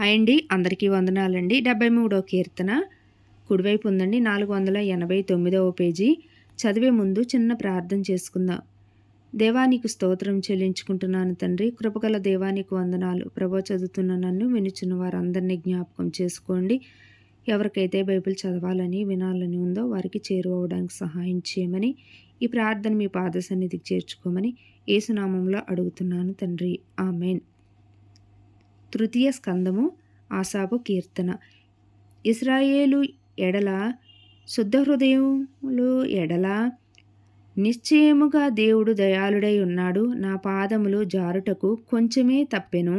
Hi అండి, అందరికీ వందనాలండి. 73వ కీర్తన కుడివైపు ఉందండి. 489వ పేజీ. చదివే ముందు చిన్న ప్రార్థన చేసుకుందాం. దేవానికి స్తోత్రం చెల్లించుకుంటున్నాను తండ్రి. కృపగల దేవానికి వందనాలు. ప్రభు చదువుతున్న నన్ను వినుచున్న వారందరినీ జ్ఞాపకం చేసుకోండి. ఎవరికైతే బైబిల్ చదవాలని వినాలని ఉందో వారికి చేరువవడానికి సహాయం చేయమని, ఈ ప్రార్థన మీ పాద సన్నిధికి చేర్చుకోమని యేసునామంలో అడుగుతున్నాను తండ్రి. ఆమెన్. తృతీయ స్కందము. ఆసాపు కీర్తన. ఇశ్రాయేలు ఎడల శుద్ధ హృదయములు ఎడల నిశ్చయముగా దేవుడు దయాళుడై ఉన్నాడు. నా పాదములు జారుటకు కొంచెమే తప్పెను,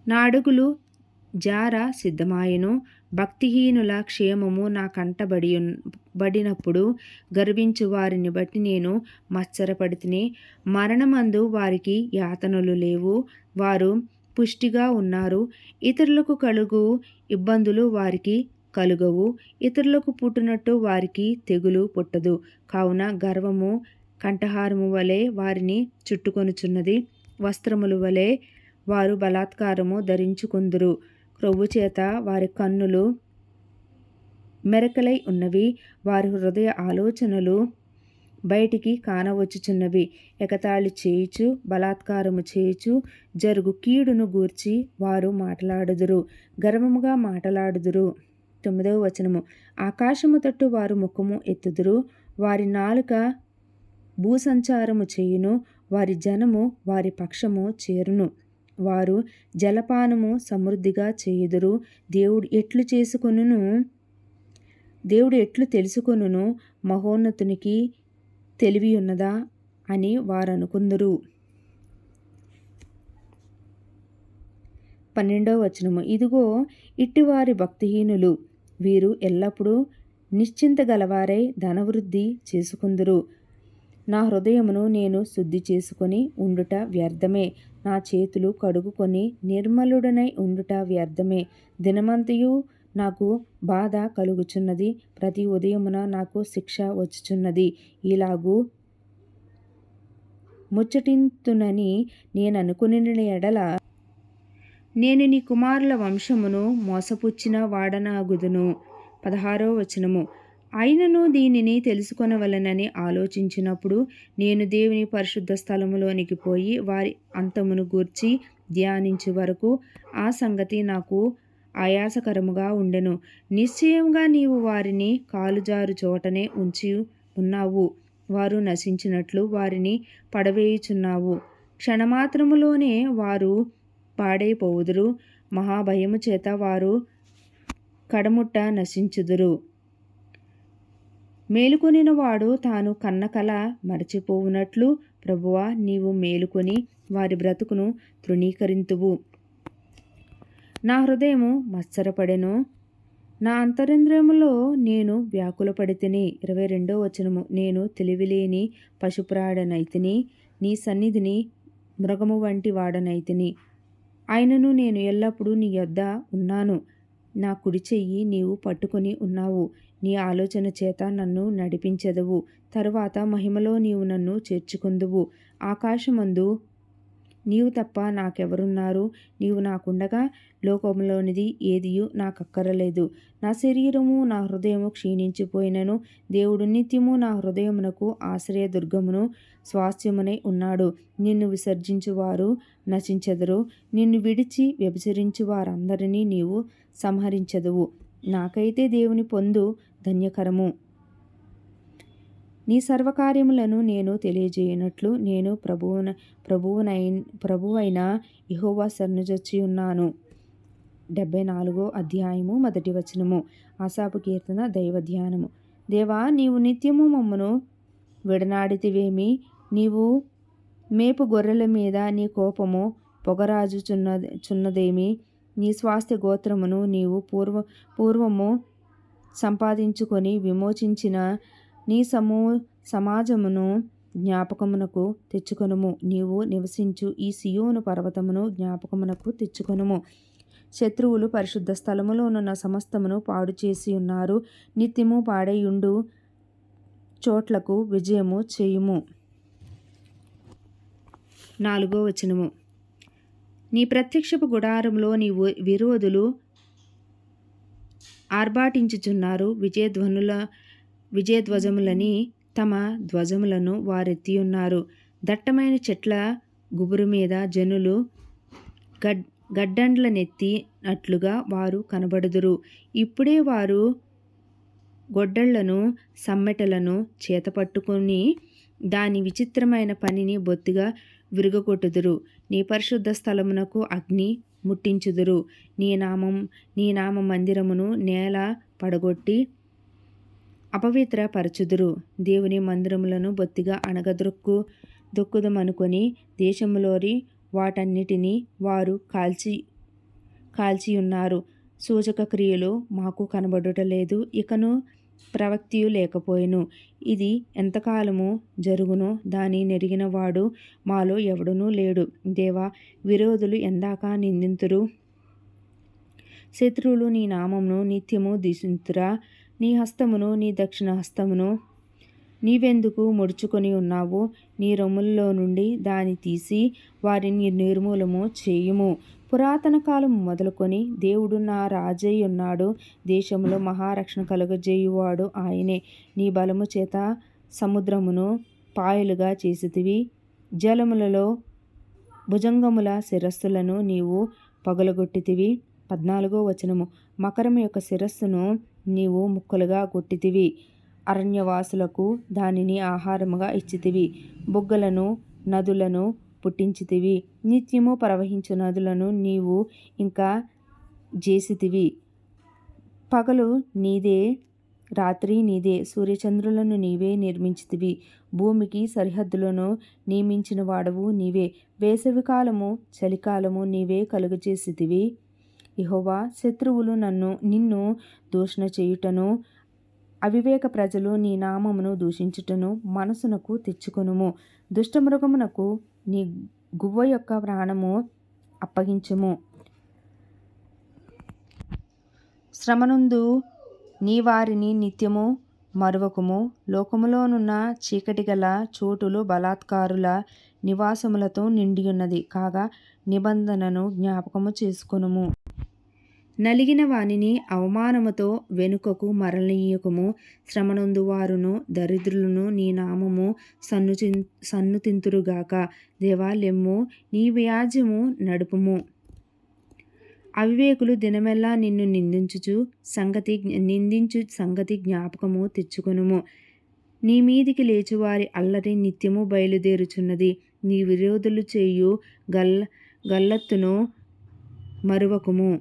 నా అడుగులు జార సిద్ధమాయెను. భక్తిహీనుల క్షేమము నా కంటబడినప్పుడు గర్వించు వారిని బట్టి నేను మత్సరపడితిని. మరణమందు వారికి యాతనలు లేవు, వారు పుష్టిగా ఉన్నారు. ఇతరులకు కలుగు ఇబ్బందులు వారికి కలుగవు. ఇతరులకు పుట్టినట్టు వారికి తెగులు పుట్టదు. కావున గర్వము కంఠహారము వలె వారిని చుట్టుకొనుచున్నది. వస్త్రముల వలె వారు బలాత్కారము ధరించుకొందురు. క్రొవ్వు చేత వారి కన్నులు మెరకలై ఉన్నవి. వారి హృదయ ఆలోచనలు బయటికి కానవచ్చుచున్నవి. ఎగతాళి చేయుచు బలాత్కారము చేయుచు జరుగు కీడును గూర్చి వారు మాట్లాడుదురు, గర్వముగా మాట్లాడుదురు. 9వ వచనము. ఆకాశము తట్టు వారు ముఖము ఎత్తుదురు, వారి నాలుక భూసంచారము చేయును, వారి జనము వారి పక్షము చేరును. వారు జలపానము సమృద్ధిగా చేయుదురు. దేవుడు ఎట్లు తెలుసుకొనును, మహోన్నతునికి తెలివి ఉన్నదా అని వారనుకుందురు. 12వ వచనము. ఇదిగో ఇట్టివారి భక్తిహీనులు, వీరు ఎల్లప్పుడూ నిశ్చింత గలవారై ధనవృద్ధి చేసుకుందురు. నా హృదయమును నేను శుద్ధి చేసుకొని ఉండుట వ్యర్థమే, నా చేతులు కడుగుకొని నిర్మలుడనై ఉండుట వ్యర్థమే. దినమంతయు నాకు బాధ కలుగుచున్నది, ప్రతి ఉదయమున నాకు శిక్ష వచ్చుచున్నది. ఇలాగూ ముచ్చటింతునని నేననుకొనిన ఎడల నేను నీ కుమారుల వంశమును మోసపుచ్చిన వాడనాగుదును. 16వ వచనము. అయినను దీనిని తెలుసుకొనవలెనని ఆలోచించినప్పుడు నేను దేవుని పరిశుద్ధ స్థలములోనికి పోయి వారి అంతమును గూర్చి ధ్యానించు వరకు ఆ సంగతి నాకు ఆయాసకరముగా ఉండెను. నిశ్చయముగా నీవు వారిని కాలుజారు చోటనే ఉంచి ఉన్నావు, వారు నశించినట్లు వారిని పడవేయుచున్నావు. క్షణమాత్రములోనే వారు పాడైపోవుదురు, మహాభయము చేత వారు కడముట్ట నశించుదురు. మేలుకొనిన వాడు తాను కన్న కల మరచిపోవునట్లు ప్రభువా, నీవు మేలుకొని వారి బ్రతుకును తృణీకరింతువు. నా హృదయము మత్సరపడెను, నా అంతరింద్రియములో నేను వ్యాకులపడితిని. 22వ వచనము. నేను తెలివిలేని పశుప్రాడనైతిని, నీ సన్నిధిని మృగము వంటి వాడనైతిని. అయినను నేను ఎల్లప్పుడూ నీ యొద్ద ఉన్నాను. నా కుడి చెయ్యి నీవు పట్టుకొని ఉన్నావు. నీ ఆలోచన చేత నన్ను నడిపించెదవు. తరువాత మహిమలో నీవు నన్ను చేర్చుకొందువు. ఆకాశమందు నీవు తప్ప నాకెవరున్నారు? నీవు నాకుండగా లోకములోనిది ఏదియు నాకక్కరలేదు. నా శరీరము నా హృదయము క్షీణించిపోయినను దేవుడు నిత్యము నా హృదయమునకు ఆశ్రయదుర్గమును స్వాస్థ్యమునై ఉన్నాడు. నిన్ను విసర్జించువారు నశించెదరు, నిన్ను విడిచి వ్యభిచరించు వారందరినీ నీవు సంహరించెదవు. నాకైతే దేవుని పొందు ధన్యకరము. నీ సర్వకార్యములను నేను తెలియజేయనట్లు నేను ప్రభువైన యెహోవా శరణుజొచ్చి ఉన్నాను. 74వ అధ్యాయము 1వ వచనము. ఆసాపు కీర్తన. దైవ ధ్యానము. దేవా, నీవు నిత్యము మమ్మను విడనాడితివేమి? నీవు మేపు గొర్రెల మీద నీ కోపము పొగరాజుచున్నదేమి? నీ స్వాస్థ్య గోత్రమును నీవు పూర్వము సంపాదించుకొని విమోచించిన నీ సమాజమును జ్ఞాపకమునకు తెచ్చుకొనుము. నీవు నివసించు ఈ సియోను పర్వతమును జ్ఞాపకమునకు తెచ్చుకొనుము. శత్రువులు పరిశుద్ధ స్థలములోనున్న సమస్తమును పాడు చేసి ఉన్నారు. నిత్యము పాడైయుండు చోట్లకు విజయము చేయుము. 4వ వచనము. నీ ప్రత్యక్షపు గుడారంలో నీ విరోధులు ఆర్భాటించుచున్నారు. విజయధ్వజములని తమ ధ్వజములను వారెత్తియున్నారు. దట్టమైన చెట్ల గుబురు మీద జనులు గడ్డండ్లనెత్తినట్లుగా వారు కనబడుదురు. ఇప్పుడే వారు గొడ్డళ్లను సమ్మెటలను చేతపట్టుకుని దాని విచిత్రమైన పనిని బొత్తిగా విరుగకొట్టుదురు. నీ పరిశుద్ధ స్థలమునకు అగ్ని ముట్టించుదురు. నీ నామ మందిరమును నేల పడగొట్టి అపవిత్రపరచుదురు. దేవుని మందిరములను బొత్తిగా దొక్కుదమనుకొని దేశములోని వాటన్నిటినీ వారు కాల్చియున్నారు. సూచక క్రియలు మాకు కనబడుటలేదు, ఇకను ప్రవక్తియు లేకపోయెను. ఇది ఎంతకాలము జరుగునో దాని నెరిగిన వాడు మాలో ఎవడునూ లేడు. దేవా, విరోధులు ఎందాక నిందింతురు? శత్రువులు నీ నామమును నిత్యము దూషింతురా? నీ హస్తమును, నీ దక్షిణ హస్తమును నీవెందుకు ముడుచుకొని ఉన్నావు? నీ రొమ్ములలో నుండి దాన్ని తీసి వారిని నిర్మూలము చేయుము. పురాతన కాలము మొదలుకొని దేవుడు నా రాజై ఉన్నాడు. దేశంలో మహారక్షణ కలుగజేయువాడు ఆయనే. నీ బలము చేత సముద్రమును పాయలుగా చేసితివి. జలములలో భుజంగముల శిరస్సులను నీవు పగలగొట్టితివి. 14వ వచనము. మకరము యొక్క శిరస్సును నీవు ముక్కలుగా కొట్టితివి. అరణ్యవాసులకు దానిని ఆహారముగా ఇచ్చితివి. బుగ్గలను నదులను పుట్టించితివి. నిత్యము ప్రవహించు నదులను నీవు ఇంకా చేసితివి. పగలు నీదే, రాత్రి నీదే. సూర్యచంద్రులను నీవే నిర్మించితివి. భూమికి సరిహద్దులను నియమించిన వాడవు నీవే. వేసవికాలము చలికాలము నీవే కలుగజేసితివి. యెహోవా, శత్రువులు నిన్ను దూషణ చేయుటను, అవివేక ప్రజలు నీ నామమును దూషించుటను మనసునకు తెచ్చుకొనుము. దుష్టమృగమునకు నీ గువ్వ యొక్క ప్రాణము అప్పగించుము. శ్రమనందు నీ వారిని నిత్యము మరువకుము. లోకములోనున్న చీకటి గల చోటులు బలాత్కారుల నివాసములతో నిండియున్నది కాగా నిబంధనను జ్ఞాపకము చేసుకొనుము. నలిగిన వానిని అవమానముతో వెనుకకు మరలియకుము. శ్రమనందు వారును దరిద్రులను నీ నామము సన్నుతింతురుగాక. దేవా, లెమ్ము, నీ వ్యాజ్యము నడుపుము. అవివేకులు దినమెల్లా నిన్ను నిందించు సంగతి జ్ఞాపకము తెచ్చుకొనుము. నీ మీదికి లేచువారి అల్లరి నిత్యము బయలుదేరుచున్నది. నీ విరోధులు చేయు గల్లత్తును మరువకుము.